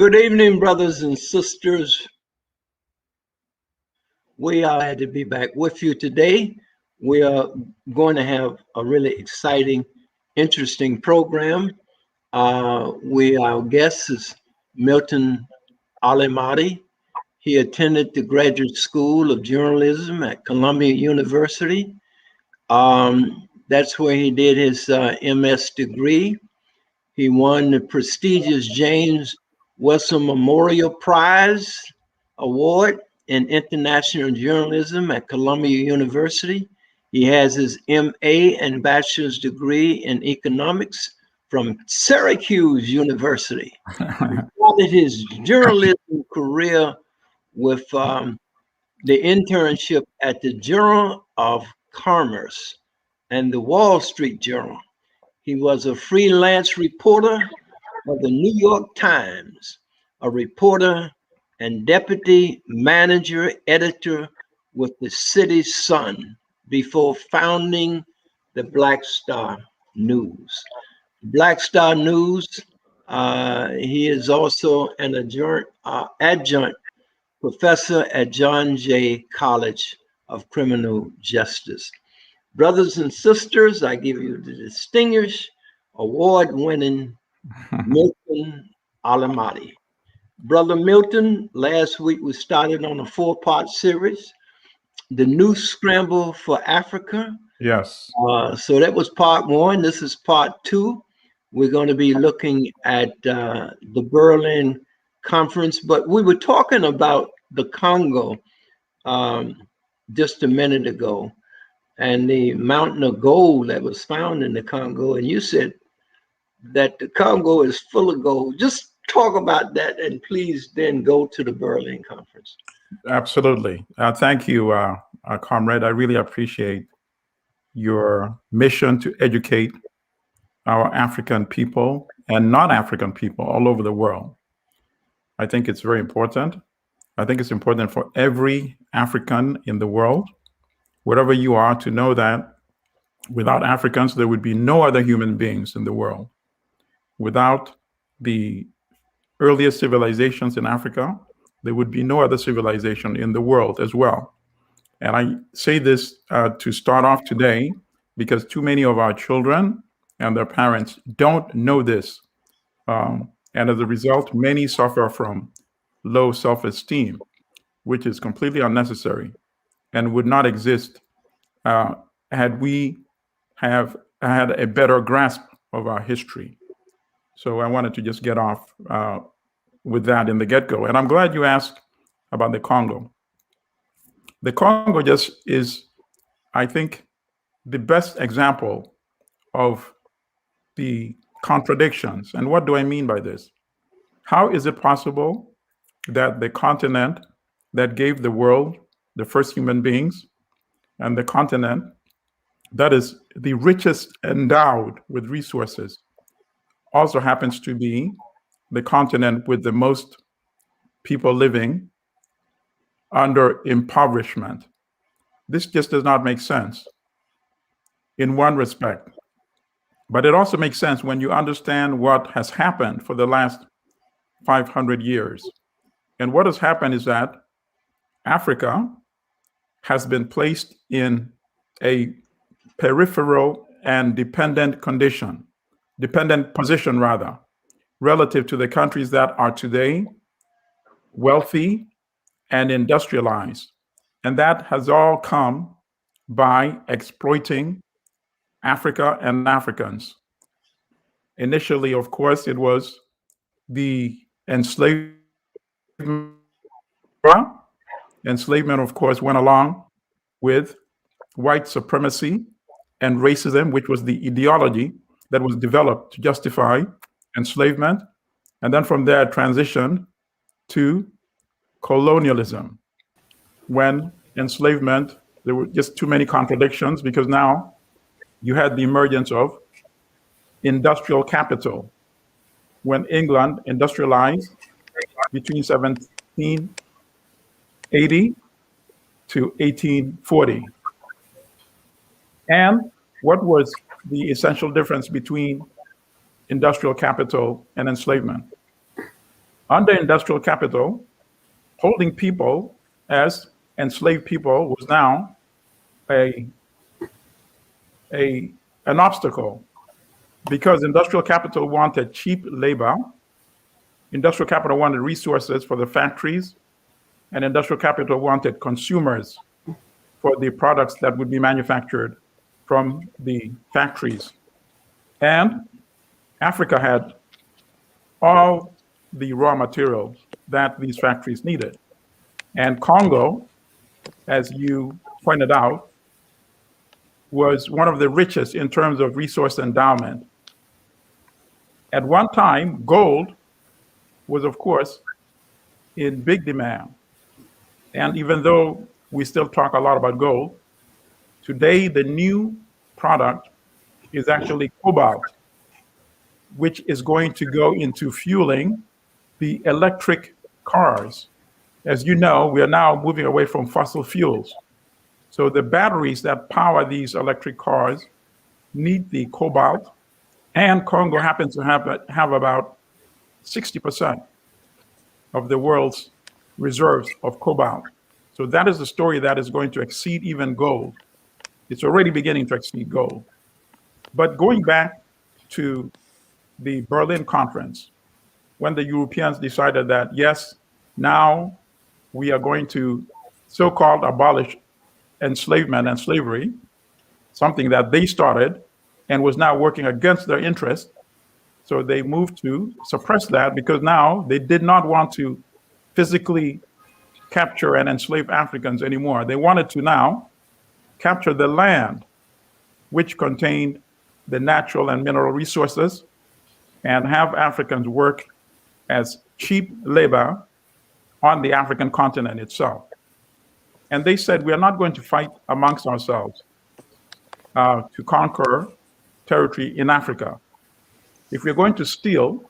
Good evening, brothers and sisters. We are glad to be back with you today. We are going to have a really exciting, interesting program. Our guest is Milton Allimadi. He attended the Graduate School of Journalism at Columbia University. That's where he did his MS degree. He won the prestigious James Wilson Memorial Prize Award in International Journalism at Columbia University. He has his MA and bachelor's degree in economics from Syracuse University. He started his journalism career with the internship at the Journal of Commerce and the Wall Street Journal. He was a freelance reporter of the New York Times, a reporter and deputy manager editor with the City Sun before founding the Black Star News. Black Star News, he is also an adjunct professor at John Jay College of Criminal Justice. Brothers and sisters, I give you the distinguished award-winning Milton Allimadi. Brother Milton, last week we started on a 4-part series, The New Scramble for Africa. Yes. So that was part 1. This is part 2. We're going to be looking at the Berlin Conference, but we were talking about the Congo just a minute ago and the mountain of gold that was found in the Congo. And you said that the Congo is full of gold. Just talk about that and please then go to the Berlin Conference. Absolutely. Thank you, comrade. I really appreciate your mission to educate our African people and non-African people all over the world. I think it's very important. I think it's important for every African in the world, wherever you are, to know that without Africans, there would be no other human beings in the world. Without the earliest civilizations in Africa, there would be no other civilization in the world as well. And I say this to start off today because too many of our children and their parents don't know this. And as a result, many suffer from low self-esteem, which is completely unnecessary and would not exist had we have had a better grasp of our history. So I wanted to just get off with that in the get-go. And I'm glad you asked about the Congo. The Congo just is, I think, the best example of the contradictions. And what do I mean by this? How is it possible that the continent that gave the world the first human beings and the continent that is the richest endowed with resources also happens to be the continent with the most people living under impoverishment? This just does not make sense in one respect. But it also makes sense when you understand what has happened for the last 500 years. And what has happened is that Africa has been placed in a peripheral and dependent position rather, relative to the countries that are today wealthy and industrialized. And that has all come by exploiting Africa and Africans. Initially, of course, it was the enslavement. Enslavement, of course, went along with white supremacy and racism, which was the ideology that was developed to justify enslavement. And then from there, transitioned to colonialism. When enslavement, there were just too many contradictions because now you had the emergence of industrial capital. When England industrialized between 1780 to 1840. And what was the essential difference between industrial capital and enslavement? under industrial capital, holding people as enslaved people was now a an obstacle, because industrial capital wanted cheap labor, industrial capital wanted resources for the factories, and industrial capital wanted consumers for the products that would be manufactured from the factories. And Africa had all the raw materials that these factories needed. And Congo, as you pointed out, was one of the richest in terms of resource endowment. At one time, gold was, of course, in big demand. And even though we still talk a lot about gold, today the new product is actually cobalt, which is going to go into fueling the electric cars. As you know, we are now moving away from fossil fuels. So the batteries that power these electric cars need the cobalt, and Congo happens to have about 60% of the world's reserves of cobalt. So that is the story that is going to exceed even gold. It's already beginning to exceed gold. But going back to the Berlin Conference, when the Europeans decided that, yes, now we are going to so-called abolish enslavement and slavery, something that they started and was now working against their interest. So they moved to suppress that, because now they did not want to physically capture and enslave Africans anymore. They wanted to now capture the land, which contained the natural and mineral resources, and have Africans work as cheap labor on the African continent itself. And they said, we are not going to fight amongst ourselves to conquer territory in Africa. If we're going to steal,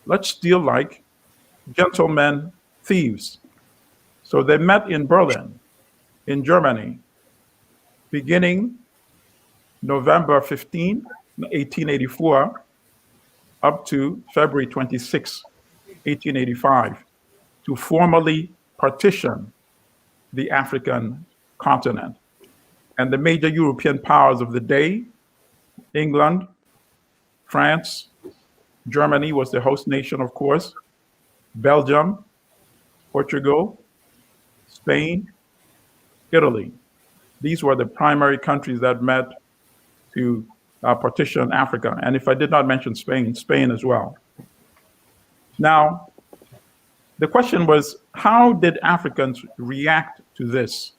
let's steal like gentlemen thieves. So they met in Berlin, in Germany, beginning November 15, 1884, up to February 26, 1885, to formally partition the African continent. And the major European powers of the day, England, France, Germany was the host nation, of course, Belgium, Portugal, Spain, Italy. These were the primary countries that met to partition Africa. And if I did not mention Spain, Spain as well. Now, the question was, how did Africans react to this?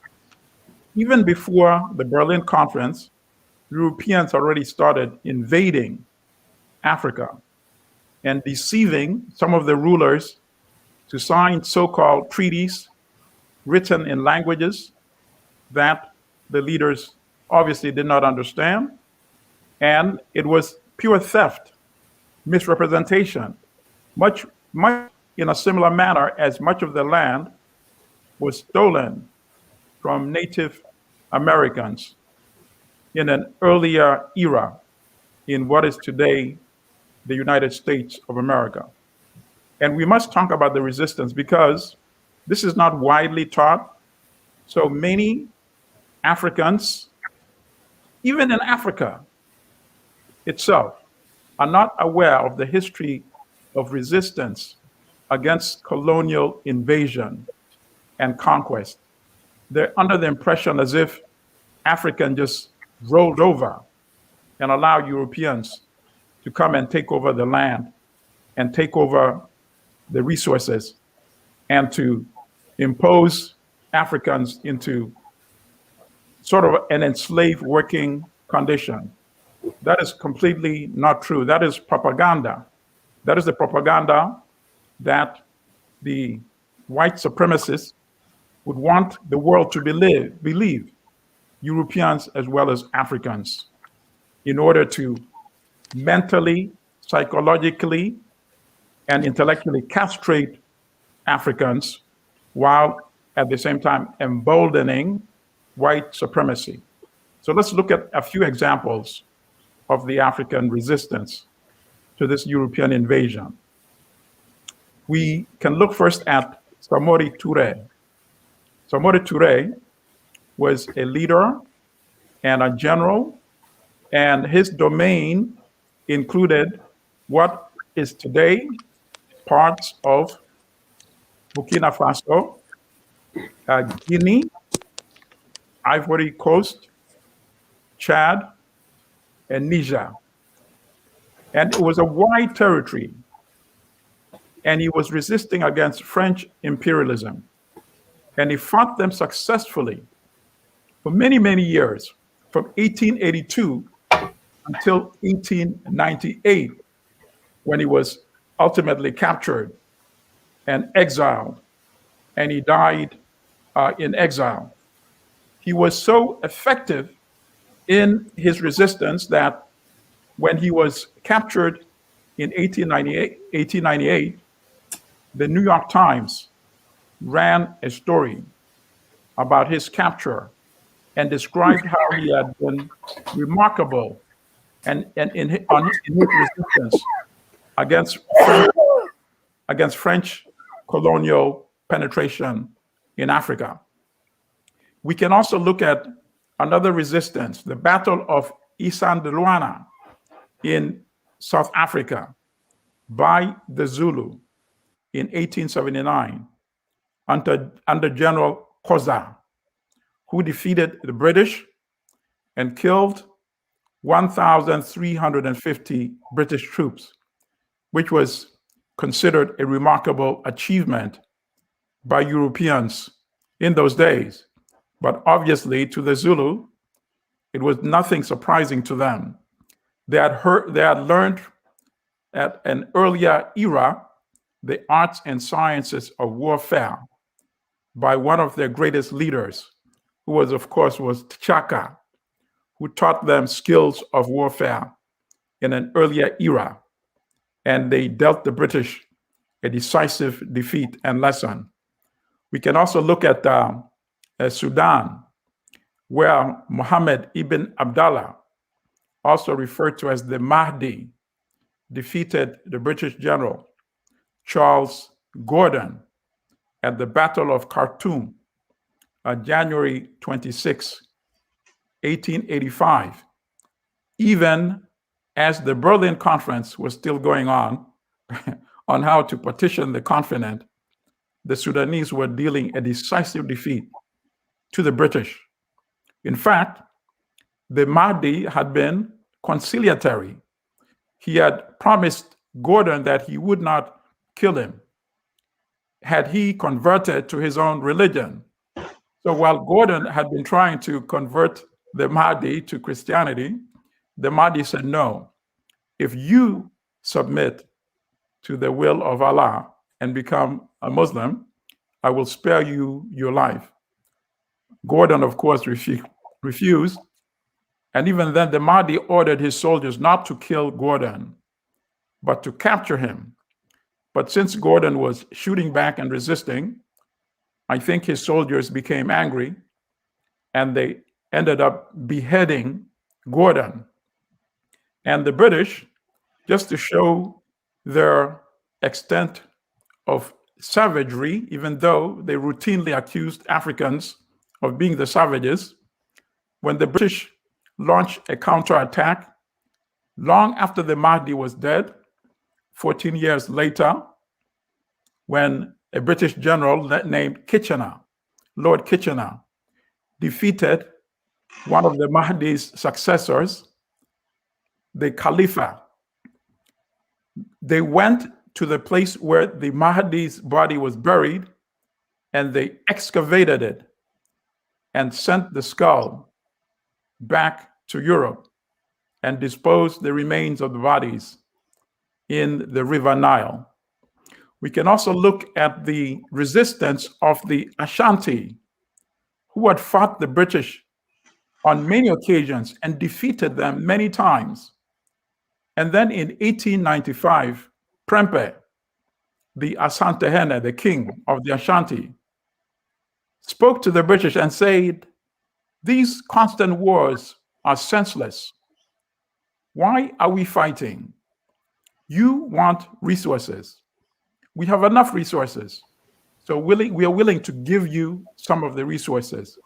Even before the Berlin Conference, Europeans already started invading Africa and deceiving some of the rulers to sign so-called treaties written in languages that the leaders obviously did not understand. And it was pure theft, misrepresentation, much in a similar manner as much of the land was stolen from Native Americans in an earlier era in what is today the United States of America. And we must talk about the resistance, because this is not widely taught. So many Africans, even in Africa itself, are not aware of the history of resistance against colonial invasion and conquest. They're under the impression as if Africa just rolled over and allowed Europeans to come and take over the land and take over the resources and to impose Africans into sort of an enslaved working condition. That is completely not true. That is propaganda. That is the propaganda that the white supremacists would want the world to believe, Europeans as well as Africans, in order to mentally, psychologically, and intellectually castrate Africans, while at the same time emboldening white supremacy. So let's look at a few examples of the African resistance to this European invasion. We can look first at Samori Touré. Samori Touré was a leader and a general, and his domain included what is today parts of Burkina Faso, Guinea, Ivory Coast, Chad, and Niger. And it was a wide territory, and he was resisting against French imperialism. And he fought them successfully for many, many years, from 1882 until 1898, when he was ultimately captured and exiled, and he died in exile. He was so effective in his resistance that when he was captured in 1898, the New York Times ran a story about his capture and described how he had been remarkable and in his resistance against French colonial penetration in Africa. We can also look at another resistance, the Battle of Isandlwana in South Africa by the Zulu in 1879 under General Koza, who defeated the British and killed 1,350 British troops, which was considered a remarkable achievement by Europeans in those days. But obviously, to the Zulu, it was nothing surprising to them. They had learned at an earlier era the arts and sciences of warfare by one of their greatest leaders, who was T'Chaka, who taught them skills of warfare in an earlier era. And they dealt the British a decisive defeat and lesson. We can also look at Sudan, where Muhammad ibn Abdallah, also referred to as the Mahdi, defeated the British general Charles Gordon at the Battle of Khartoum on January 26, 1885, even as the Berlin Conference was still going on how to partition the continent. The Sudanese were dealing a decisive defeat to the British. In fact, the Mahdi had been conciliatory. He had promised Gordon that he would not kill him had he converted to his own religion. So while Gordon had been trying to convert the Mahdi to Christianity, the Mahdi said, no, if you submit to the will of Allah and become a Muslim, I will spare you your life. Gordon, of course, refused. And even then, the Mahdi ordered his soldiers not to kill Gordon, but to capture him. But since Gordon was shooting back and resisting, I think his soldiers became angry, and they ended up beheading Gordon. And the British, just to show their extent of savagery, even though they routinely accused Africans of being the savages, when the British launched a counterattack long after the Mahdi was dead, 14 years later, when a British general named Kitchener, Lord Kitchener, defeated one of the Mahdi's successors, the Khalifa. They went to the place where the Mahdi's body was buried, and they excavated it and sent the skull back to Europe and disposed the remains of the bodies in the River Nile. We can also look at the resistance of the Ashanti, who had fought the British on many occasions and defeated them many times. And then in 1895, Prempeh, the Asantehene, the king of the Ashanti, spoke to the British and said, these constant wars are senseless. Why are we fighting? You want resources. we have enough resources. So we are willing to give you some of the resources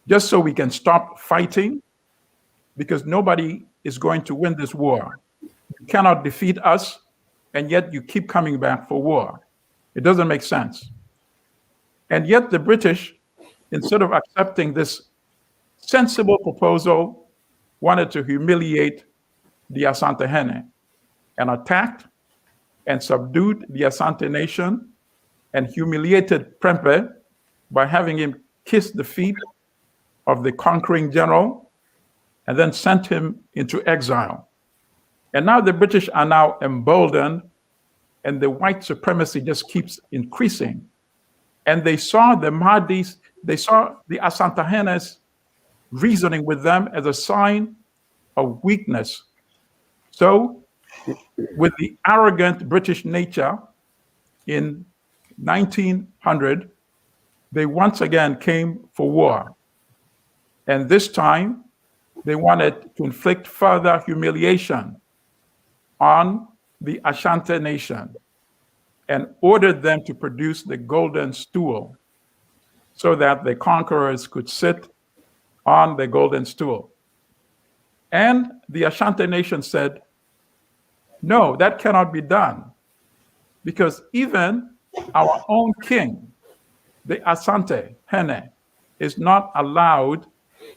just so we can stop fighting, because nobody is going to win this war. You cannot defeat us, and yet you keep coming back for war. It doesn't make sense. And yet the British, instead of accepting this sensible proposal, wanted to humiliate the Asantehene and attacked and subdued the Asante nation and humiliated Prempeh by having him kiss the feet of the conquering general and then sent him into exile. And now the British are now emboldened, and the white supremacy just keeps increasing. And they saw the Mahdis, they saw the Asantehenes reasoning with them as a sign of weakness. So, with the arrogant British nature, in 1900, they once again came for war. And this time, they wanted to inflict further humiliation on the Ashanti nation and ordered them to produce the golden stool so that the conquerors could sit on the golden stool. And the Ashanti nation said, no, that cannot be done, because even our own king, the Asante Hene, is not allowed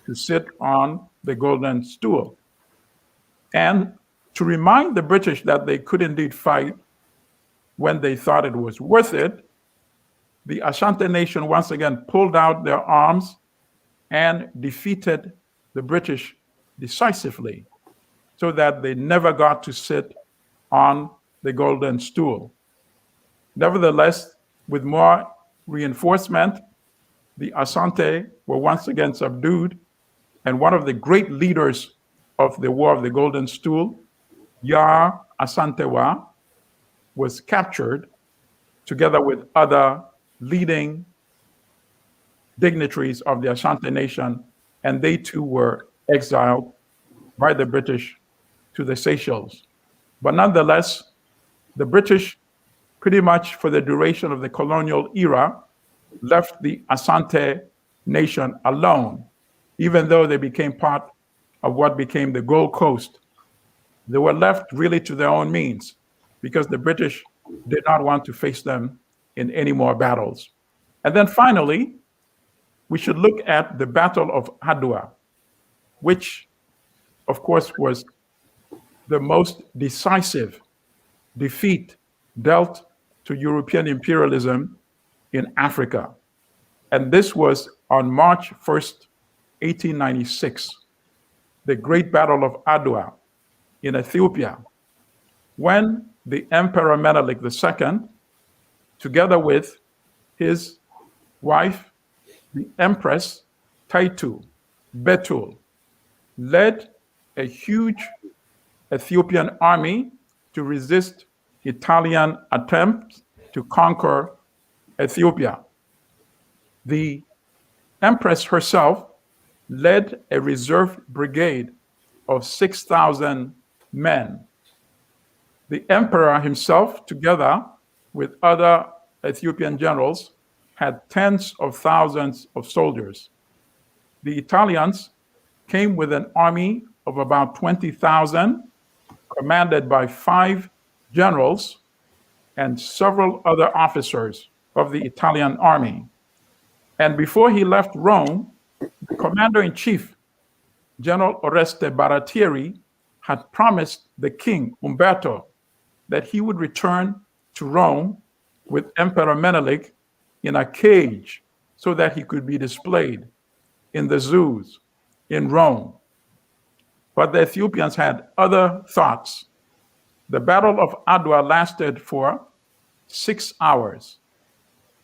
to sit on the golden stool. And to remind the British that they could indeed fight when they thought it was worth it, the Ashanti nation once again pulled out their arms and defeated the British decisively, so that they never got to sit on the golden stool. Nevertheless, with more reinforcement, the Asante were once again subdued, and one of the great leaders of the War of the Golden Stool, Yar Asantewa, was captured together with other leading dignitaries of the Ashanti nation, and they too were exiled by the British to the Seychelles. But nonetheless, the British, pretty much for the duration of the colonial era, left the Asante nation alone, even though they became part of what became the Gold Coast. They were left really to their own means, because the British did not want to face them in any more battles. And then finally, we should look at the Battle of Adwa, which, of course, was the most decisive defeat dealt to European imperialism in Africa. And this was on March 1st, 1896, the Great Battle of Adwa in Ethiopia, when the Emperor Menelik II, together with his wife, the Empress Taitu Betul, led a huge Ethiopian army to resist Italian attempts to conquer Ethiopia. The Empress herself led a reserve brigade of 6,000 men. The Emperor himself, together with other Ethiopian generals, had tens of thousands of soldiers. The Italians came with an army of about 20,000, commanded by 5 generals and several other officers of the Italian army. And before he left Rome, the commander-in-chief, General Oreste Baratieri, had promised the king, Umberto, that he would return to Rome with Emperor Menelik in a cage so that he could be displayed in the zoos in Rome. But the Ethiopians had other thoughts. The Battle of Adwa lasted for 6 hours.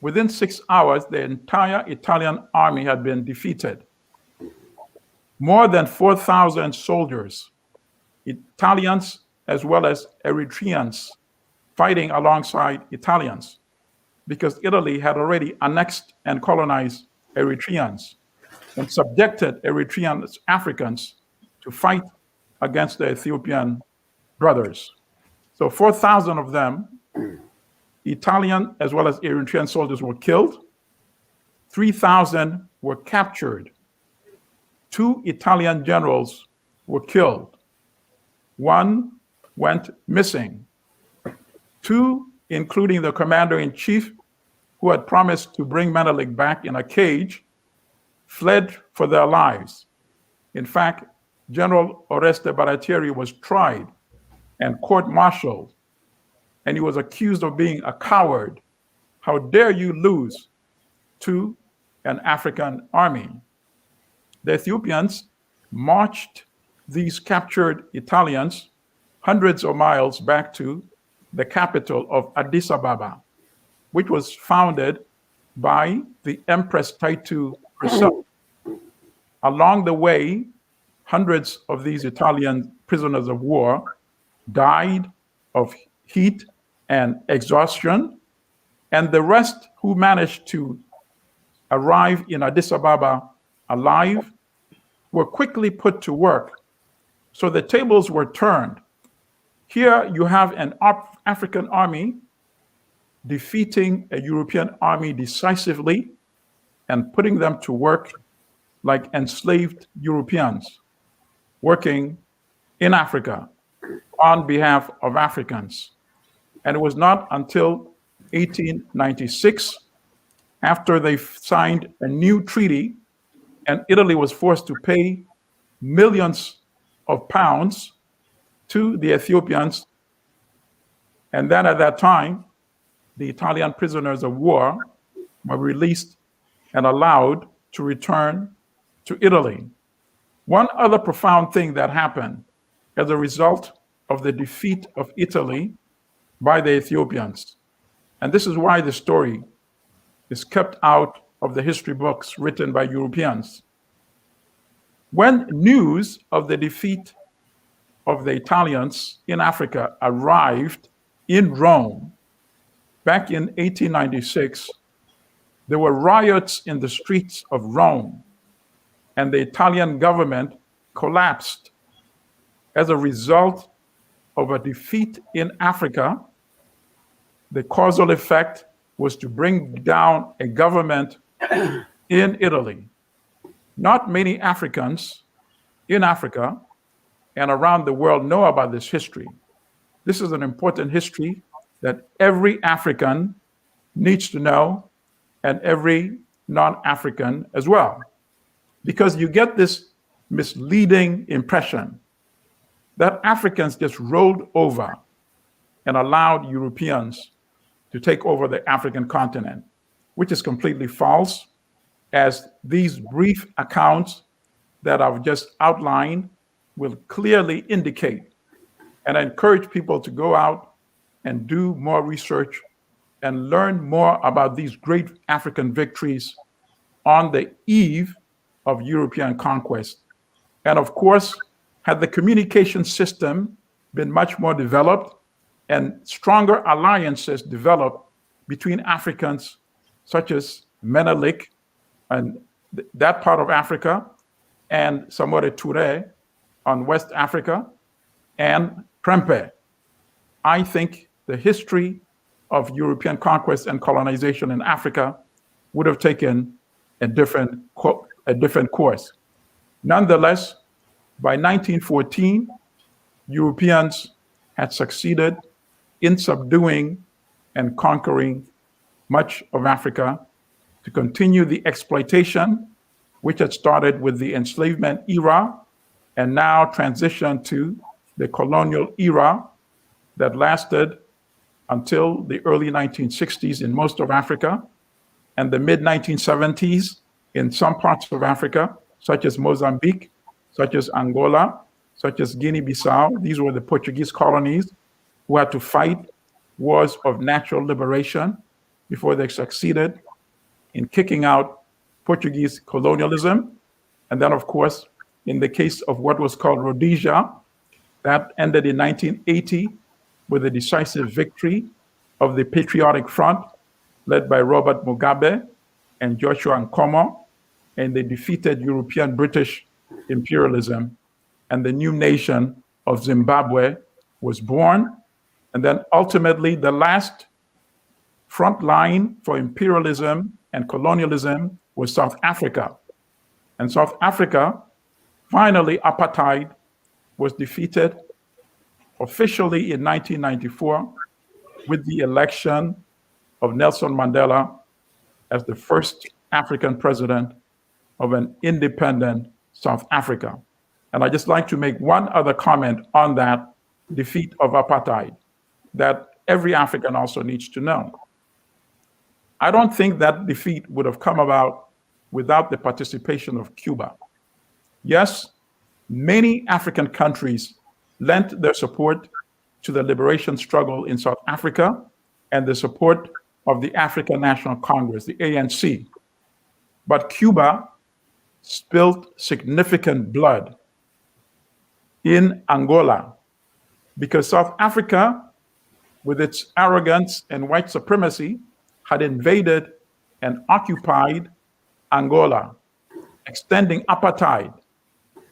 Within 6 hours, the entire Italian army had been defeated. More than 4,000 soldiers, Italians as well as Eritreans, fighting alongside Italians, because Italy had already annexed and colonized Eritreans and subjected Eritrean Africans to fight against the Ethiopian brothers. So 4,000 of them Italian as well as Eritrean soldiers were killed. 3,000 were captured. 2 Italian generals were killed. 1 went missing. 2, including the commander-in-chief, who had promised to bring Menelik back in a cage, fled for their lives. In fact, General Oreste Baratieri was tried and court-martialed, and he was accused of being a coward. How dare you lose to an African army? The Ethiopians marched these captured Italians hundreds of miles back to the capital of Addis Ababa, which was founded by the Empress Taitu herself. Along the way, hundreds of these Italian prisoners of war died of heat and exhaustion, and the rest who managed to arrive in Addis Ababa alive were quickly put to work. So the tables were turned. Here you have an African army defeating a European army decisively and putting them to work like enslaved Europeans, working in Africa on behalf of Africans. And it was not until 1896, after they signed a new treaty and Italy was forced to pay millions of pounds to the Ethiopians, and then at that time, the Italian prisoners of war were released and allowed to return to Italy. One other profound thing that happened as a result of the defeat of Italy by the Ethiopians, and this is why the story is kept out of the history books written by Europeans. When news of the defeat of the Italians in Africa arrived in Rome back in 1896, there were riots in the streets of Rome, and the Italian government collapsed as a result of a defeat in Africa. The causal effect was to bring down a government in Italy. Not many Africans in Africa and around the world know about this history. This is an important history that every African needs to know, and every non-African as well. Because you get this misleading impression that Africans just rolled over and allowed Europeans to take over the African continent, which is completely false, as these brief accounts that I've just outlined will clearly indicate. And I encourage people to go out and do more research and learn more about these great African victories on the eve of European conquest. And of course, had the communication system been much more developed and stronger alliances developed between Africans such as Menelik and that part of Africa, and Samore Touré on West Africa, and Prempeh, I think the history of European conquest and colonization in Africa would have taken a different course. Nonetheless, by 1914, Europeans had succeeded in subduing and conquering much of Africa to continue the exploitation, which had started with the enslavement era and now transitioned to the colonial era that lasted until the early 1960s in most of Africa and the mid-1970s in some parts of Africa, such as Mozambique, such as Angola, such as Guinea-Bissau. These were the Portuguese colonies who had to fight wars of natural liberation before they succeeded in kicking out Portuguese colonialism. And then, of course, in the case of what was called Rhodesia, that ended in 1980 with a decisive victory of the Patriotic Front led by Robert Mugabe and Joshua Nkomo, and they defeated European British imperialism, and the new nation of Zimbabwe was born. And then ultimately, the last front line for imperialism and colonialism was South Africa. And South Africa, finally, apartheid was defeated officially in 1994 with the election of Nelson Mandela as the first African president of an independent South Africa. And I'd just like to make one other comment on that defeat of apartheid that every African also needs to know. I don't think that defeat would have come about without the participation of Cuba. Yes, many African countries lent their support to the liberation struggle in South Africa and the support of the African National Congress, the ANC. But Cuba spilled significant blood in Angola because South Africa, with its arrogance and white supremacy, had invaded and occupied Angola, extending apartheid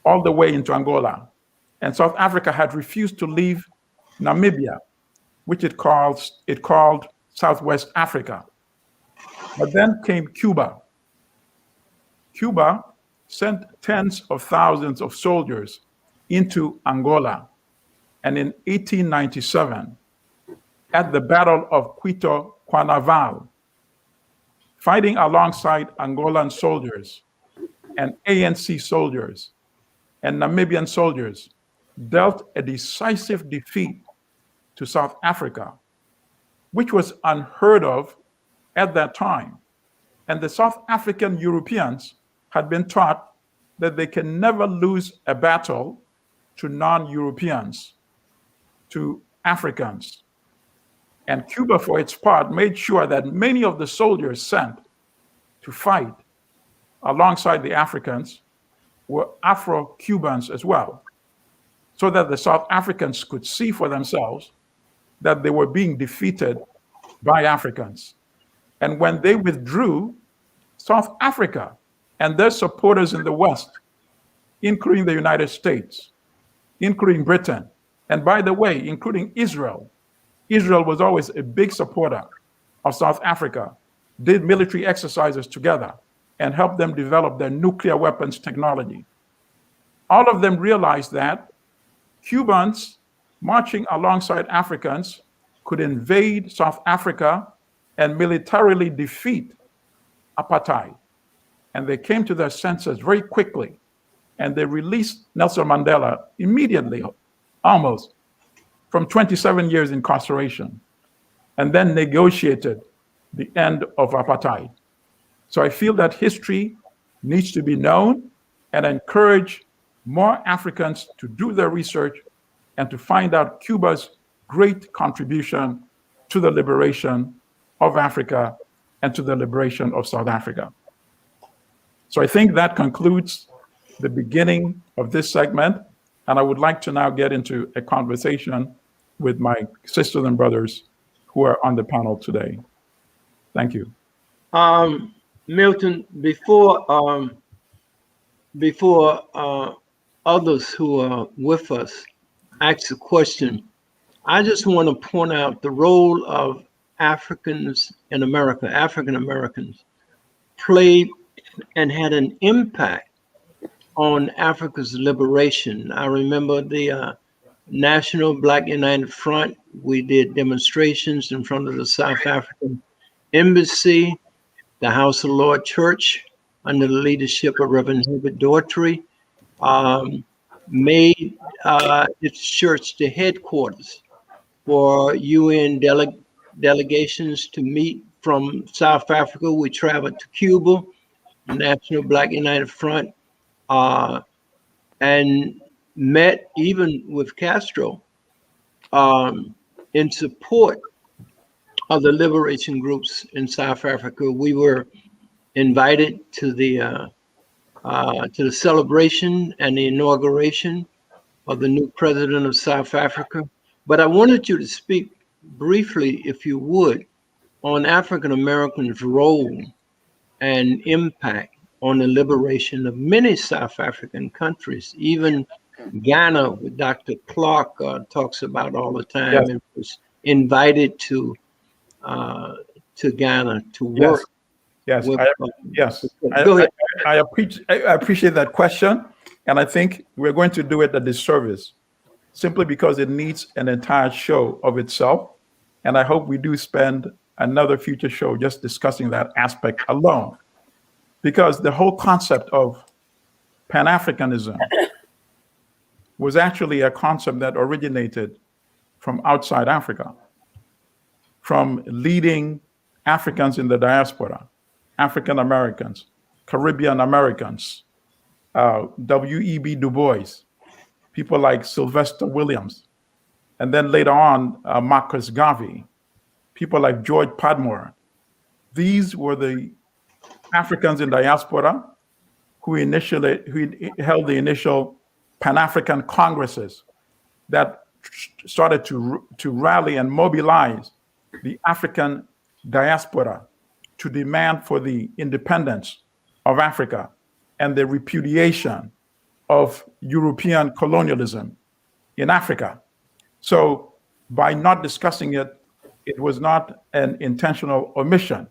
all the way into Angola. And South Africa had refused to leave Namibia, which it called Southwest Africa. But then came Cuba. Cuba sent tens of thousands of soldiers into Angola. And in 1897, at the Battle of Quito Cuanaval, fighting alongside Angolan soldiers and ANC soldiers and Namibian soldiers, dealt a decisive defeat to South Africa, which was unheard of at that time. And the South African Europeans had been taught that they can never lose a battle to non-Europeans, to Africans. And Cuba, for its part, made sure that many of the soldiers sent to fight alongside the Africans were Afro-Cubans as well, so that the South Africans could see for themselves that they were being defeated by Africans. And when they withdrew, South Africa and their supporters in the West, including the United States, including Britain, and by the way, including Israel. Israel was always a big supporter of South Africa, did military exercises together, and helped them develop their nuclear weapons technology. All of them realized that Cubans marching alongside Africans could invade South Africa and militarily defeat apartheid. And they came to their senses very quickly, and they released Nelson Mandela immediately, almost, from 27 years incarceration, and then negotiated the end of apartheid. So I feel that history needs to be known and encourage more Africans to do their research and to find out Cuba's great contribution to the liberation of Africa and to the liberation of South Africa. So I think that concludes the beginning of this segment, and I would like to now get into a conversation with my sisters and brothers who are on the panel today. Thank you. Milton, before others who are with us ask a question, I just want to point out the role of Africans in America. African Americans played and had an impact on Africa's liberation. I remember the National Black United Front. We did demonstrations in front of the South African Embassy, the House of Lord Church, under the leadership of Reverend Herbert Daughtry, made its church the headquarters for UN delegations to meet from South Africa. We traveled to Cuba, the National Black United Front, and met even with Castro in support of the liberation groups in South Africa. We were invited to the celebration and the inauguration of the new president of South Africa. But I wanted you to speak briefly, if you would, on African Americans' role and impact on the liberation of many South African countries. Even Ghana, with Dr. Clark talks about all the time, yes, and was invited to to Ghana to work. Yes, with, yes. Go ahead. I appreciate that question, and I think we're going to do it a disservice simply because it needs an entire show of itself. And I hope we do spend another future show just discussing that aspect alone, because the whole concept of Pan-Africanism was actually a concept that originated from outside Africa, from leading Africans in the diaspora, African Americans, Caribbean Americans, W.E.B. Du Bois, people like Sylvester Williams, and then later on, Marcus Garvey, people like George Padmore. These were the Africans in diaspora who held the initial Pan-African congresses that started to rally and mobilize the African diaspora to demand for the independence of Africa and the repudiation of European colonialism in Africa. So by not discussing it, it was not an intentional omission.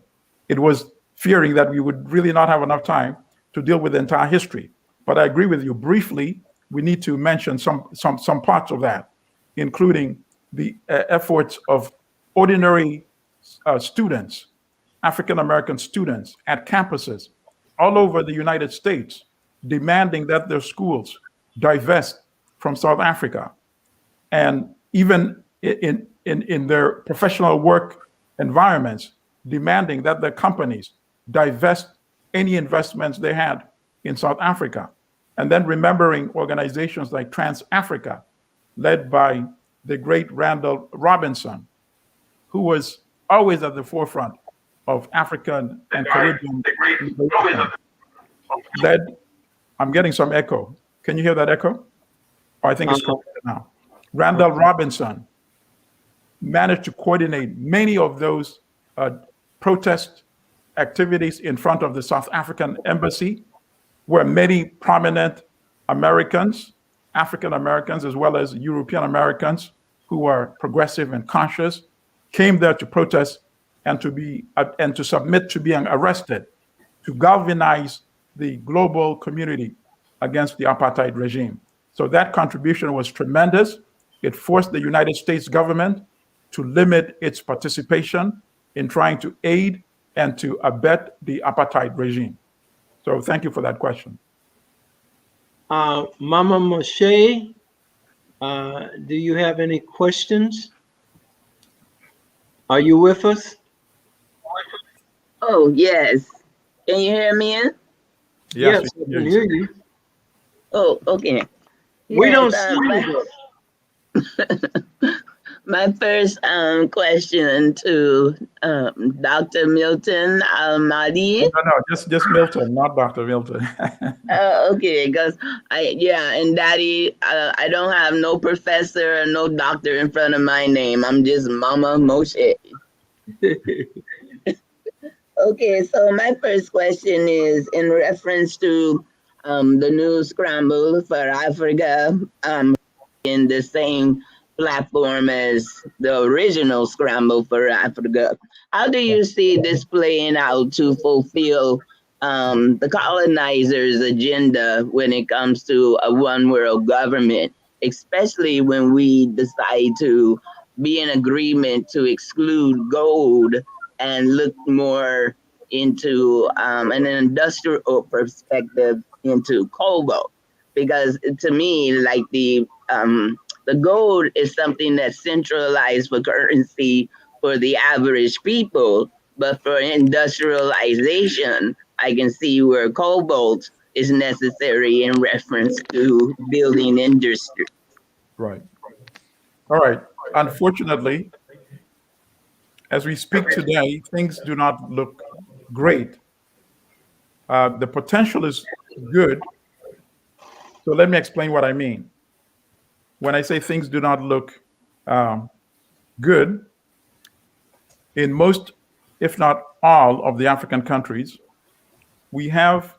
It was fearing that we would really not have enough time to deal with the entire history. But I agree with you. Briefly, we need to mention some parts of that, including the efforts of ordinary students, African-American students at campuses all over the United States, demanding that their schools divest from South Africa. And even in their professional work environments, demanding that their companies divest any investments they had in South Africa. And then remembering organizations like Trans-Africa, led by the great Randall Robinson, who was always at the forefront of African and Caribbean led. I'm getting some echo. Can you hear that echo? Oh, I think it's corrected now. Randall Robinson managed to coordinate many of those protest activities in front of the South African embassy, where many prominent Americans, African Americans, as well as European Americans who are progressive and conscious, came there to protest and to submit to being arrested, to galvanize the global community against the apartheid regime. So that contribution was tremendous. It forced the United States government to limit its participation in trying to aid and to abet the apartheid regime. So thank you for that question. Mama Moshe, do you have any questions? Are you with us? Oh, yes. Can you hear me? Yes, I can hear you. Oh, okay. We don't see you. My first question to Dr. Milton Allimadi. No, just Milton, not Dr. Milton. Okay, because and Daddy, I don't have no professor or no doctor in front of my name. I'm just Mama Moshe. Okay, so my first question is in reference to the new Scramble for Africa in the same platform as the original Scramble for Africa. How do you see this playing out to fulfill the colonizers' agenda when it comes to a one world government, especially when we decide to be in agreement to exclude gold and look more into an industrial perspective into cobalt? Because to me, like the gold is something that's centralized for currency for the average people, but for industrialization, I can see where cobalt is necessary in reference to building industry. Right. All right. Unfortunately, as we speak today, things do not look great. The potential is good. So let me explain what I mean. When I say things do not look good, in most, if not all, of the African countries, we have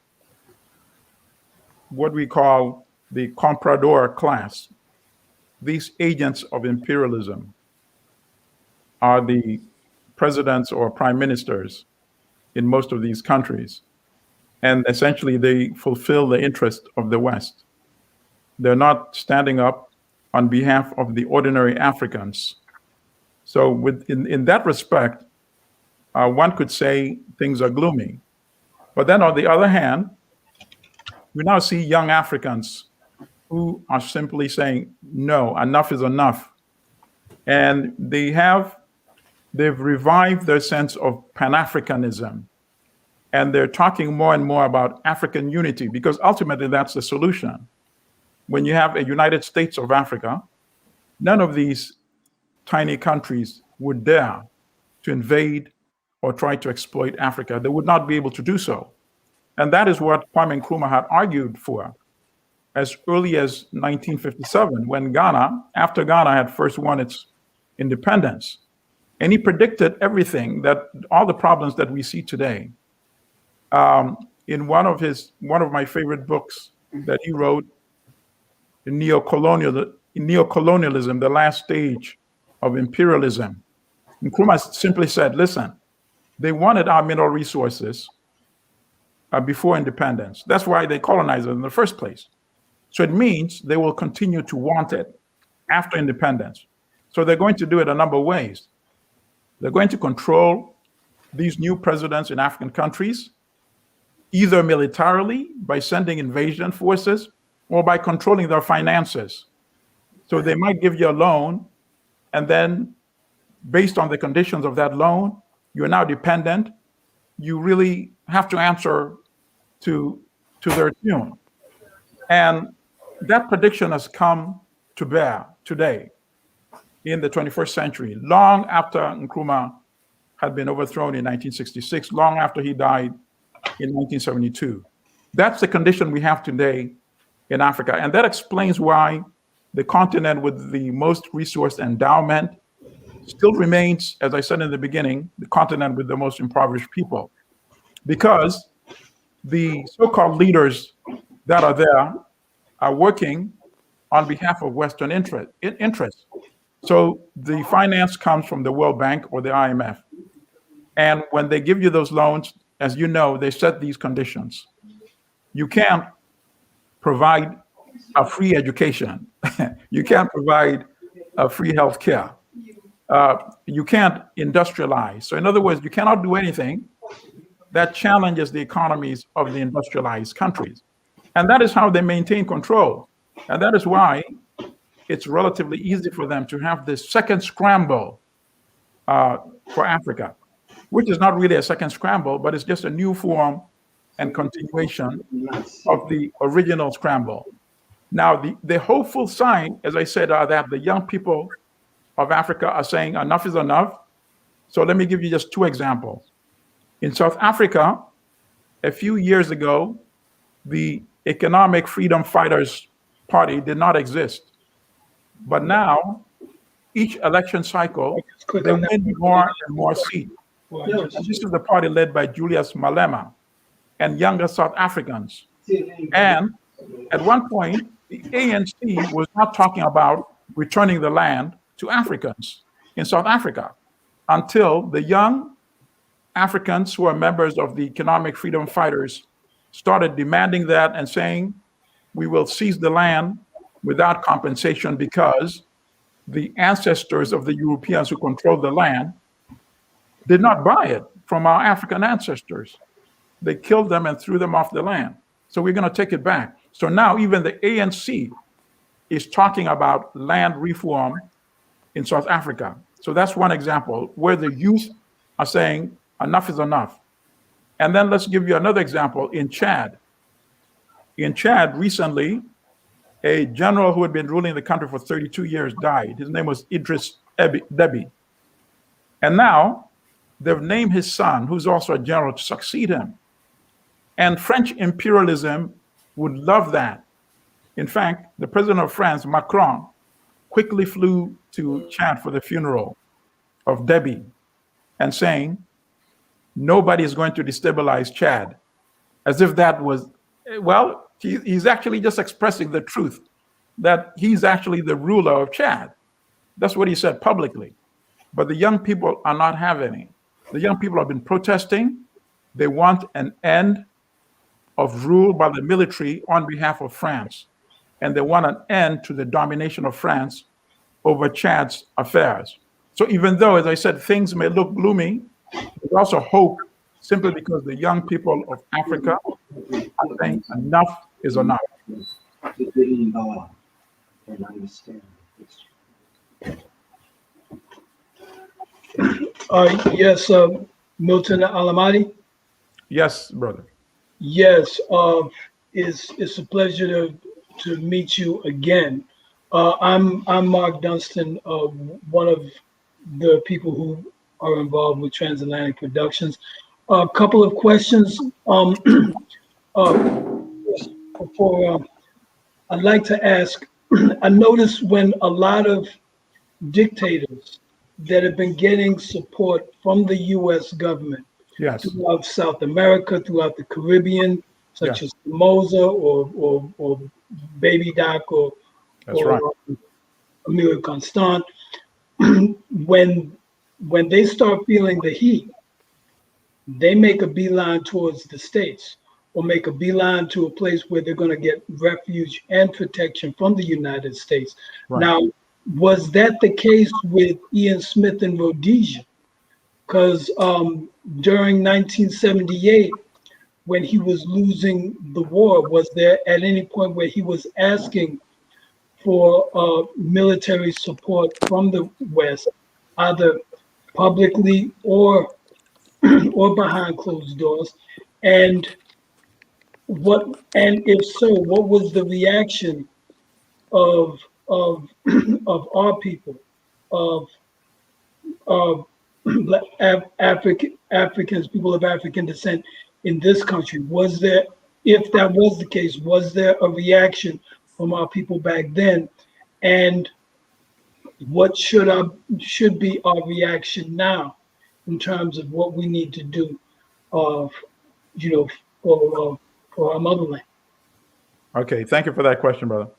what we call the comprador class. These agents of imperialism are the presidents or prime ministers in most of these countries. And essentially, they fulfill the interest of the West. They're not standing up on behalf of the ordinary Africans. So in that respect, one could say things are gloomy. But then on the other hand, we now see young Africans who are simply saying, no, enough is enough. And they've revived their sense of Pan-Africanism. And they're talking more and more about African unity, because ultimately that's the solution. When you have a United States of Africa, none of these tiny countries would dare to invade or try to exploit Africa. They would not be able to do so. And that is what Kwame Nkrumah had argued for as early as 1957, when after Ghana had first won its independence. And he predicted everything, that all the problems that we see today. In one of my favorite books that he wrote, Neocolonialism, the last stage of imperialism, Nkrumah simply said, listen, they wanted our mineral resources before independence. That's why they colonized it in the first place. So it means they will continue to want it after independence. So they're going to do it a number of ways. They're going to control these new presidents in African countries, either militarily by sending invasion forces or by controlling their finances. So they might give you a loan, and then based on the conditions of that loan, you're now dependent. You really have to answer to their tune. And that prediction has come to bear today in the 21st century, long after Nkrumah had been overthrown in 1966, long after he died in 1972. That's the condition we have today in Africa. And that explains why the continent with the most resource endowment still remains, as I said in the beginning, the continent with the most impoverished people. Because the so-called leaders that are there are working on behalf of Western interests. So the finance comes from the World Bank or the IMF. And when they give you those loans, as you know, they set these conditions. You can't provide a free education. You can't provide a free health care. You can't industrialize. So in other words, you cannot do anything that challenges the economies of the industrialized countries. And that is how they maintain control. And that is why it's relatively easy for them to have this second scramble for Africa, which is not really a second scramble, but it's just a new form and continuation of the original scramble. Now, the hopeful sign, as I said, are that the young people of Africa are saying enough is enough. So let me give you just two examples. In South Africa, a few years ago, the Economic Freedom Fighters Party did not exist. But now, each election cycle, they win more and more seats. And this is the party led by Julius Malema and younger South Africans. And at one point, the ANC was not talking about returning the land to Africans in South Africa until the young Africans who are members of the Economic Freedom Fighters started demanding that and saying, we will seize the land without compensation because the ancestors of the Europeans who controlled the land did not buy it from our African ancestors. They killed them and threw them off the land. So we're going to take it back. So now even the ANC is talking about land reform in South Africa. So that's one example where the youth are saying enough is enough. And then let's give you another example in Chad. In Chad, recently, a general who had been ruling the country for 32 years died. His name was Idris Deby. And now they've named his son, who's also a general, to succeed him. And French imperialism would love that. In fact, the president of France, Macron, quickly flew to Chad for the funeral of Deby and saying, nobody is going to destabilize Chad. As if that was, well, he's actually just expressing the truth that he's actually the ruler of Chad. That's what he said publicly. but the young people are not having it. The young people have been protesting. They want an end of rule by the military on behalf of France. And they want an end to the domination of France over Chad's affairs. So even though, as I said, things may look gloomy, there's also hope simply because the young people of Africa are saying enough is enough. Yes, Milton Allimadi. Yes, brother. Yes, it's a pleasure to meet you again. I'm Mark Dunstan, one of the people who are involved with Transatlantic Productions. A couple of questions. Before I'd like to ask, I noticed when a lot of dictators that have been getting support from the U.S. government throughout South America, throughout the Caribbean, such as Somoza or Baby Doc or Emilio Constant, when they start feeling the heat, they make a beeline towards the States or make a beeline to a place where they're going to get refuge and protection from the United States. Right. Now, was that the case with Ian Smith in Rhodesia? Because during 1978, when he was losing the war, was there at any point where he was asking for military support from the West, either publicly or behind closed doors? And if so, what was the reaction of our people, of Africans, people of African descent in this country? Was there, if that was the case, was there a reaction from our people back then? And what should be our reaction now in terms of what we need to do, for our motherland? Okay, thank you for that question, brother.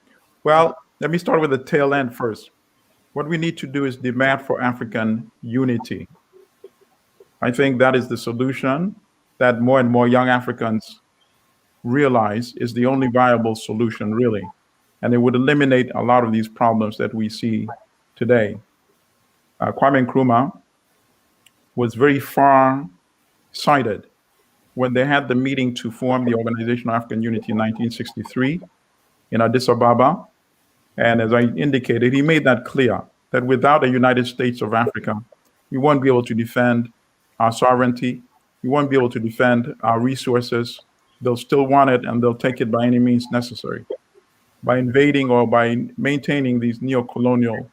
Well, let me start with the tail end first. What we need to do is demand for African unity. I think that is the solution that more and more young Africans realize is the only viable solution, really. And it would eliminate a lot of these problems that we see today. Kwame Nkrumah was very far-sighted when they had the meeting to form the Organization of African Unity in 1963 in Addis Ababa. And as I indicated, he made that clear that without a United States of Africa, we won't be able to defend our sovereignty. We won't be able to defend our resources. They'll still want it, and they'll take it by any means necessary, by invading or by maintaining these neo-colonial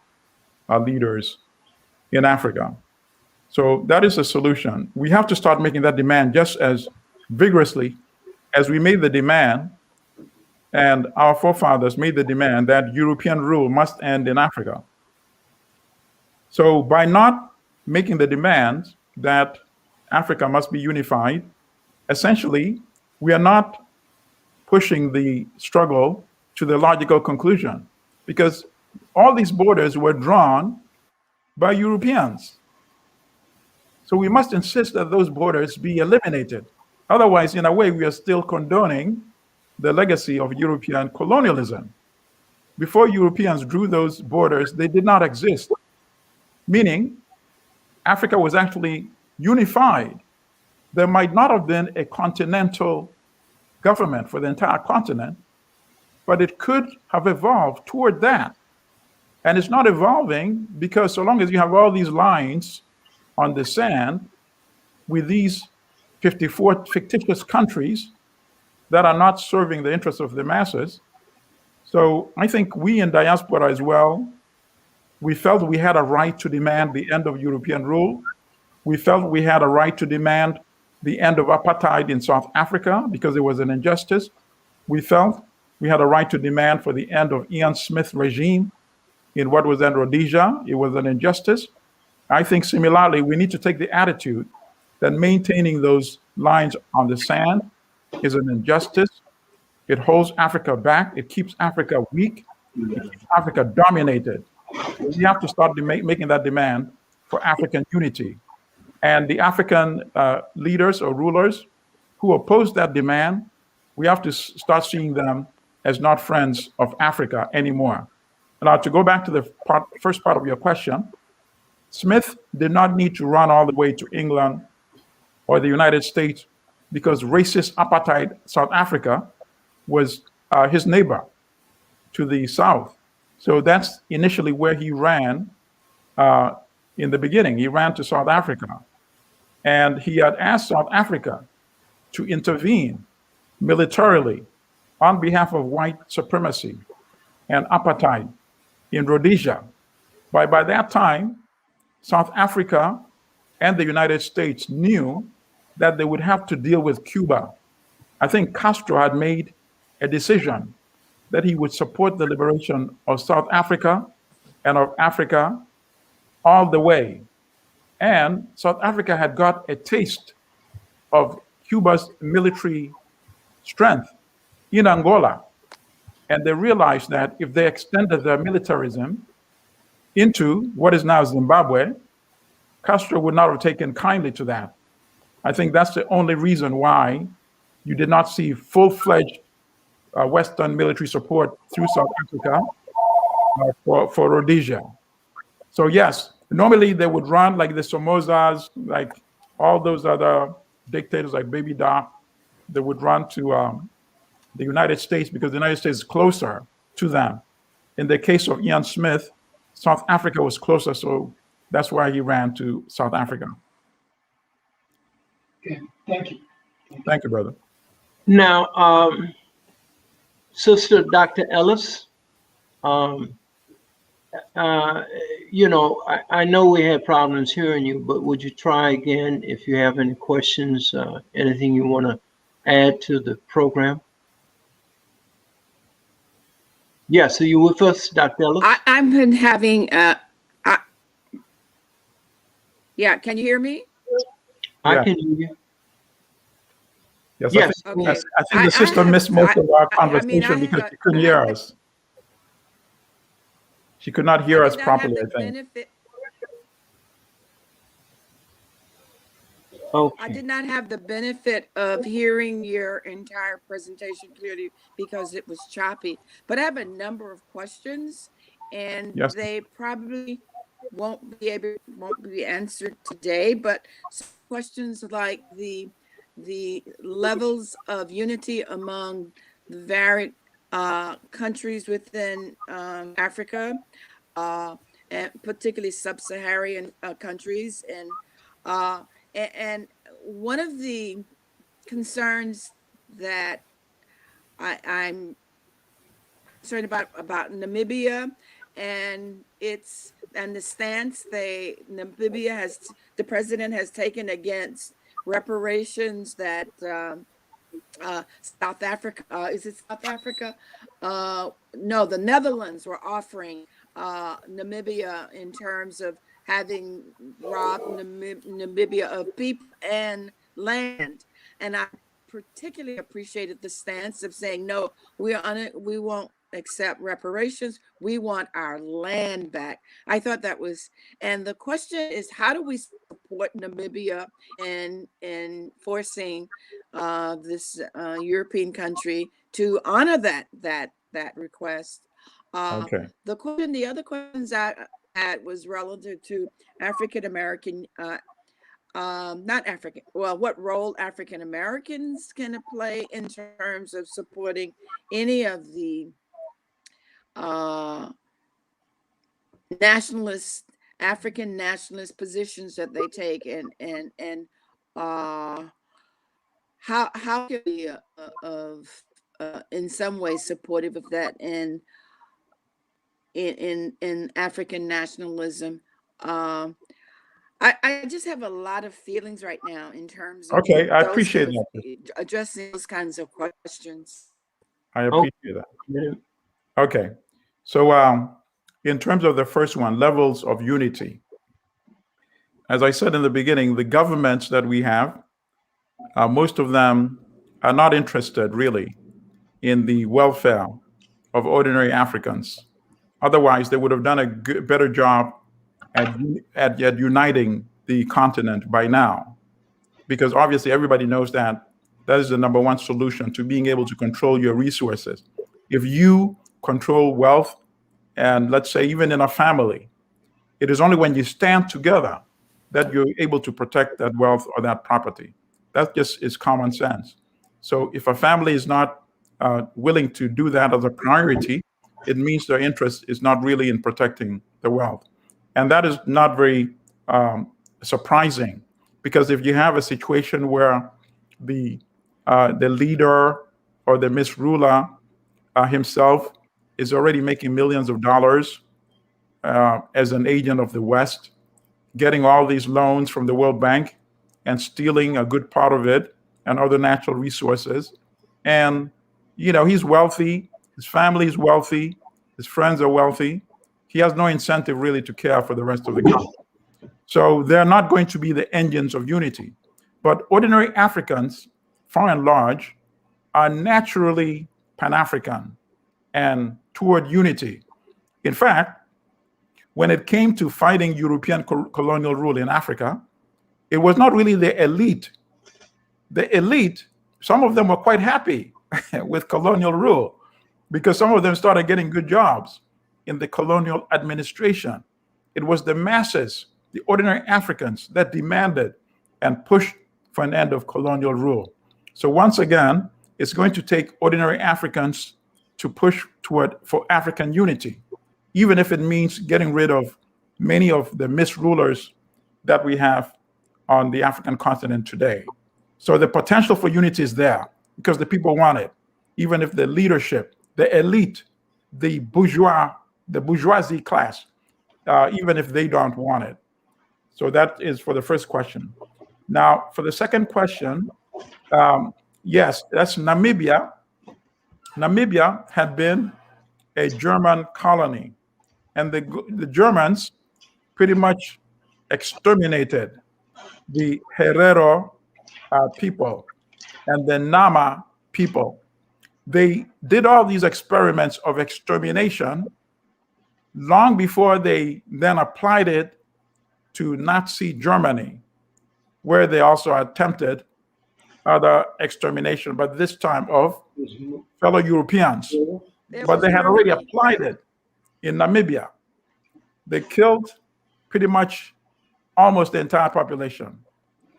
leaders in Africa. So that is the solution. We have to start making that demand just as vigorously as we made the demand, and our forefathers made the demand that European rule must end in Africa. So by not making the demand that Africa must be unified, essentially, we are not pushing the struggle to the logical conclusion, because all these borders were drawn by Europeans. So we must insist that those borders be eliminated. Otherwise, in a way, we are still condoning the legacy of European colonialism. Before Europeans drew those borders, they did not exist, meaning Africa was actually unified. There might not have been a continental government for the entire continent, but it could have evolved toward that. And it's not evolving because so long as you have all these lines on the sand with these 54 fictitious countries that are not serving the interests of the masses. So I think we in diaspora as well, we felt we had a right to demand the end of European rule. We felt we had a right to demand the end of apartheid in South Africa because it was an injustice. We felt we had a right to demand for the end of Ian Smith regime in what was then Rhodesia. It was an injustice. I think similarly, we need to take the attitude that maintaining those lines on the sand is an injustice. It holds Africa back. It keeps Africa weak. It keeps Africa dominated. We have to start making that demand for African unity. And the African leaders or rulers who oppose that demand, we have to start seeing them as not friends of Africa anymore. Now, to go back to the first part of your question, Smith did not need to run all the way to England or the United States because racist apartheid South Africa was his neighbor to the south. So that's initially where he ran in the beginning. He ran to South Africa. And he had asked South Africa to intervene militarily on behalf of white supremacy and apartheid in Rhodesia. By that time, South Africa and the United States knew that they would have to deal with Cuba. I think Castro had made a decision that he would support the liberation of South Africa and of Africa all the way. And South Africa had got a taste of Cuba's military strength in Angola. And they realized that if they extended their militarism into what is now Zimbabwe, Castro would not have taken kindly to that. I think that's the only reason why you did not see full-fledged Western military support through South Africa for Rhodesia. So yes, normally they would run like the Somozas, like all those other dictators like Baby Doc, they would run to the United States because the United States is closer to them. In the case of Ian Smith, South Africa was closer, so that's why he ran to South Africa. Okay, thank you. Thank you, brother. Now, Sister Dr. Ellis, you know, I know we had problems hearing you, but would you try again if you have any questions, anything you want to add to the program? Yeah, so you with us, Dr. Ellis? I've been having, yeah, can you hear me? I can hear you. Yes, Yes. I think the sister missed most of our conversation because she couldn't hear us. She could not hear us properly, I think. Okay. I did not have the benefit of hearing your entire presentation clearly because it was choppy, but I have a number of questions and Yes. they probably won't be answered today, but some questions like the levels of unity among the varied countries within Africa, and particularly sub-Saharan countries, and one of the concerns that I'm concerned about Namibia and the stance the president has taken against reparations that South Africa, is it South Africa? No, the Netherlands were offering Namibia in terms of having robbed Namibia of people and land. And I particularly appreciated the stance of saying, no, we won't accept reparations. We want our land back. I thought that was, and the question is, how do we support Namibia in forcing this European country to honor that request? Okay. The other questions I had was relative to African American, not African, well, what role African Americans can play in terms of supporting any of the African nationalist positions that they take, and how can we in some ways supportive of that and in African nationalism. I just have a lot of feelings right now in terms of I appreciate that. Addressing those kinds of questions. I appreciate that. Okay. So in terms of the first one, levels of unity, as I said in the beginning, the governments that we have, most of them are not interested really in the welfare of ordinary Africans. Otherwise, they would have done a better job at uniting the continent by now, because obviously everybody knows that that is the number one solution to being able to control your resources. If you control wealth, and let's say even in a family, it is only when you stand together that you're able to protect that wealth or that property. That just is common sense. So if a family is not willing to do that as a priority, it means their interest is not really in protecting the wealth. And that is not very surprising, because if you have a situation where the leader or the misruler himself is already making millions of dollars as an agent of the West, getting all these loans from the World Bank and stealing a good part of it and other natural resources. And, he's wealthy, his family is wealthy, his friends are wealthy. He has no incentive really to care for the rest of the country. So they're not going to be the engines of unity. But ordinary Africans, far and large, are naturally Pan-African and toward unity. In fact, when it came to fighting European colonial rule in Africa, it was not really the elite. The elite, some of them were quite happy with colonial rule, because some of them started getting good jobs in the colonial administration. It was the masses, the ordinary Africans, that demanded and pushed for an end of colonial rule. So once again, it's going to take ordinary Africans to push for African unity, even if it means getting rid of many of the misrulers that we have on the African continent today. So the potential for unity is there because the people want it, even if the leadership, the elite, the bourgeoisie class, even if they don't want it. So that is for the first question. Now, for the second question, yes, that's Namibia. Namibia had been a German colony, and the Germans pretty much exterminated the Herero people and the Nama people. They did all these experiments of extermination long before they then applied it to Nazi Germany, where they also attempted other extermination, but this time of fellow Europeans. But they had already applied it in Namibia. They killed pretty much almost the entire population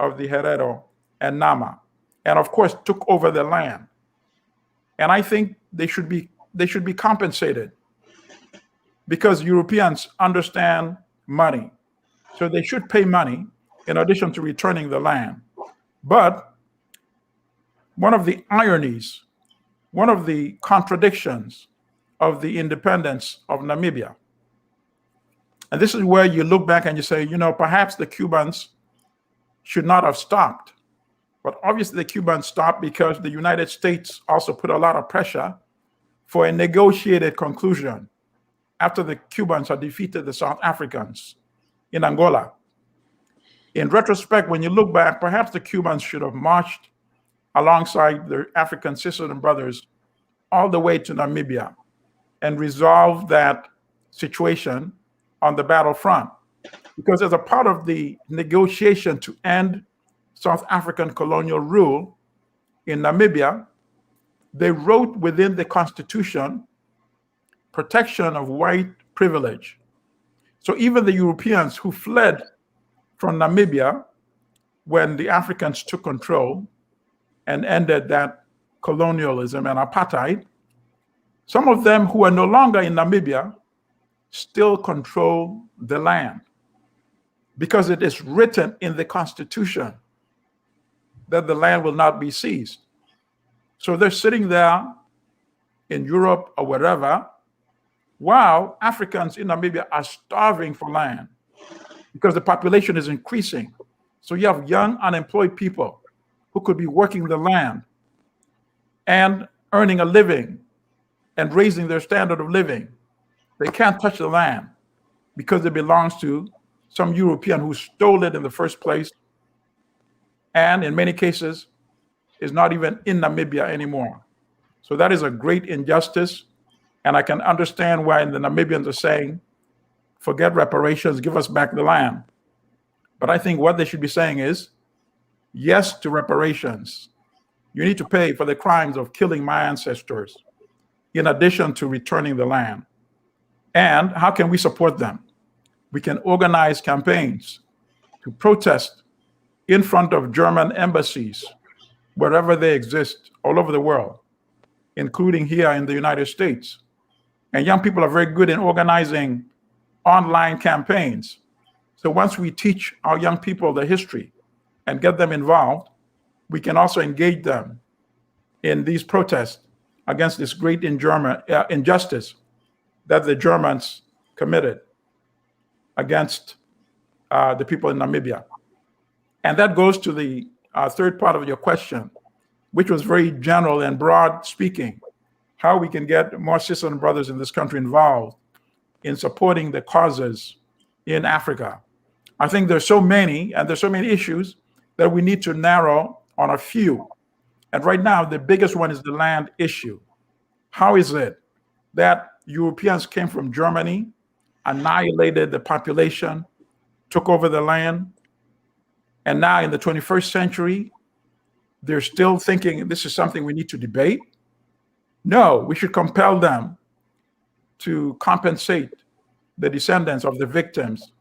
of the Herero and Nama, and of course took over the land. And I think they should be compensated, because Europeans understand money. So they should pay money in addition to returning the land. But one of the ironies, one of the contradictions of the independence of Namibia, and this is where you look back and you say, perhaps the Cubans should not have stopped. But obviously the Cubans stopped because the United States also put a lot of pressure for a negotiated conclusion after the Cubans had defeated the South Africans in Angola. In retrospect, when you look back, perhaps the Cubans should have marched alongside their African sisters and brothers all the way to Namibia and resolved that situation on the battlefront. Because as a part of the negotiation to end South African colonial rule in Namibia, they wrote within the Constitution protection of white privilege. So even the Europeans who fled from Namibia when the Africans took control and ended that colonialism and apartheid, some of them who are no longer in Namibia still control the land, because it is written in the Constitution that the land will not be seized. So they're sitting there in Europe or wherever, while Africans in Namibia are starving for land because the population is increasing. So you have young unemployed people who could be working the land and earning a living and raising their standard of living. They can't touch the land because it belongs to some European who stole it in the first place, and in many cases is not even in Namibia anymore. So that is a great injustice, and I can understand why the Namibians are saying, forget reparations, give us back the land. But I think what they should be saying is, yes to reparations. You need to pay for the crimes of killing my ancestors, in addition to returning the land. And how can we support them? We can organize campaigns to protest in front of German embassies, wherever they exist, all over the world, including here in the United States. And young people are very good in organizing online campaigns. So once we teach our young people the history and get them involved, we can also engage them in these protests against this great injustice that the Germans committed against the people in Namibia. And that goes to the third part of your question, which was very general and broad speaking, how we can get more sisters and brothers in this country involved in supporting the causes in Africa. I think there's so many, and there's so many issues that we need to narrow on a few. And right now, the biggest one is the land issue. How is it that Europeans came from Germany, annihilated the population, took over the land, and now in the 21st century, they're still thinking this is something we need to debate? No, we should compel them to compensate the descendants of the victims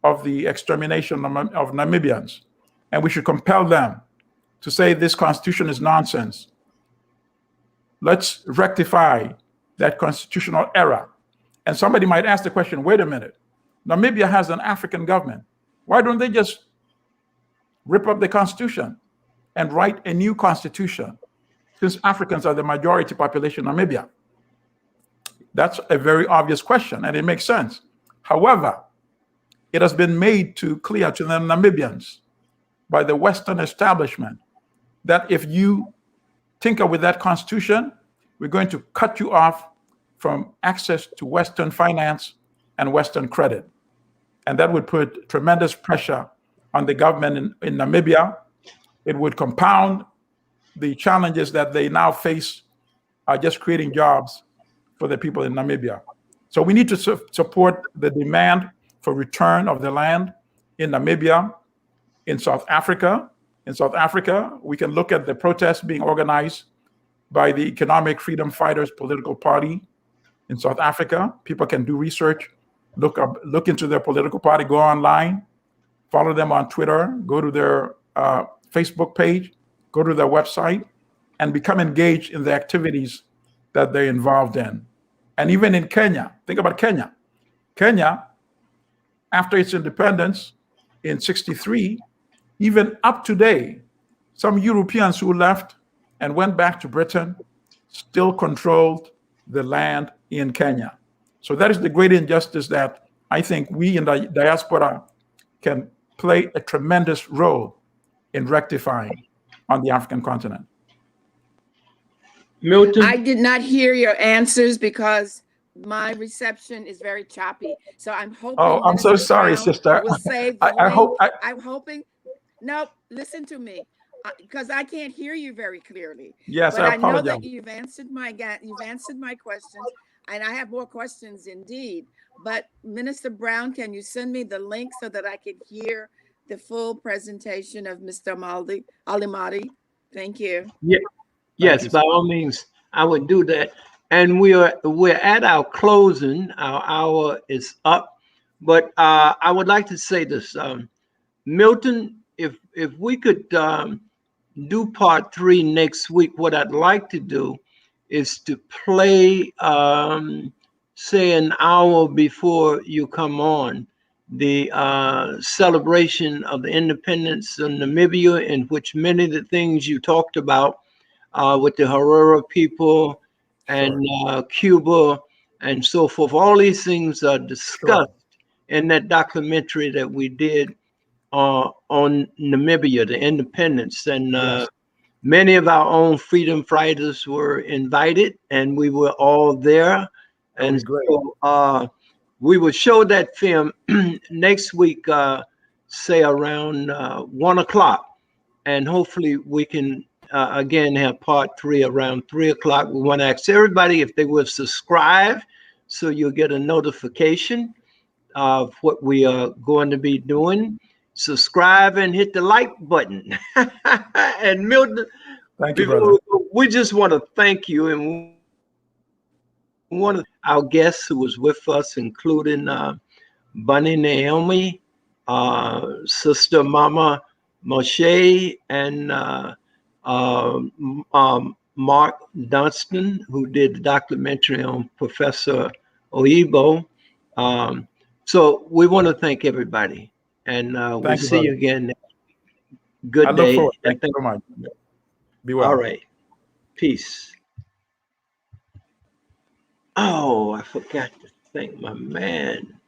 of the extermination of Namibians. And we should compel them to say this constitution is nonsense. Let's rectify that constitutional error. And somebody might ask the question, wait a minute, Namibia has an African government. Why don't they just rip up the constitution and write a new constitution, since Africans are the majority population in Namibia? That's a very obvious question, and it makes sense. However, it has been made clear to the Namibians by the Western establishment that if you tinker with that constitution, we're going to cut you off from access to Western finance and Western credit. And that would put tremendous pressure on the government in Namibia. It would compound the challenges that they now face, just creating jobs for the people in Namibia. So we need to support the demand for return of the land in Namibia. In South Africa, we can look at the protests being organized by the Economic Freedom Fighters political party in South Africa. People can do research, look into their political party, go online, follow them on Twitter, go to their Facebook page, go to their website, and become engaged in the activities that they're involved in. And even in Kenya, think about Kenya. Kenya, after its independence in 1963, even up to today, some Europeans who left and went back to Britain still controlled the land in Kenya. So that is the great injustice that I think we in the diaspora can play a tremendous role in rectifying on the African continent. Milton? I did not hear your answers because my reception is very choppy. So I'm hoping. Oh, I'm so sorry, sister. We'll save I'm hoping. No, listen to me, because I can't hear you very clearly. Yes, but I apologize. know that you've answered my questions, and I have more questions indeed. But Minister Brown, can you send me the link so that I can hear the full presentation of Mr. Allimadi? Thank you. Yeah. Yes, by all means, I would do that. And we're at our closing. Our hour is up. But I would like to say this, Milton. If we could do part 3 next week, what I'd like to do is to play, say, an hour before you come on, the celebration of the independence of Namibia, in which many of the things you talked about with the Herero people and Cuba and so forth, all these things are discussed in that documentary that we did on Namibia, the independence. And many of our own freedom fighters were invited, and we were all there. And so we will show that film next week, say around 1 o'clock. And hopefully we can, again, have part 3 around 3 o'clock. We want to ask everybody if they will subscribe so you'll get a notification of what we are going to be doing. Subscribe and hit the like button. And Milton, Thank you, brother. we just want to thank you, and one of our guests who was with us, including Bunny Naomi, Sister Mama Moshe, and Mark Dunstan, who did the documentary on Professor Oyibo. So we want to thank everybody, and we'll Thank you, see you brother. again. I Good look day. forward. And Thank you so much. Be well. all right. Peace. Oh, I forgot to thank my man.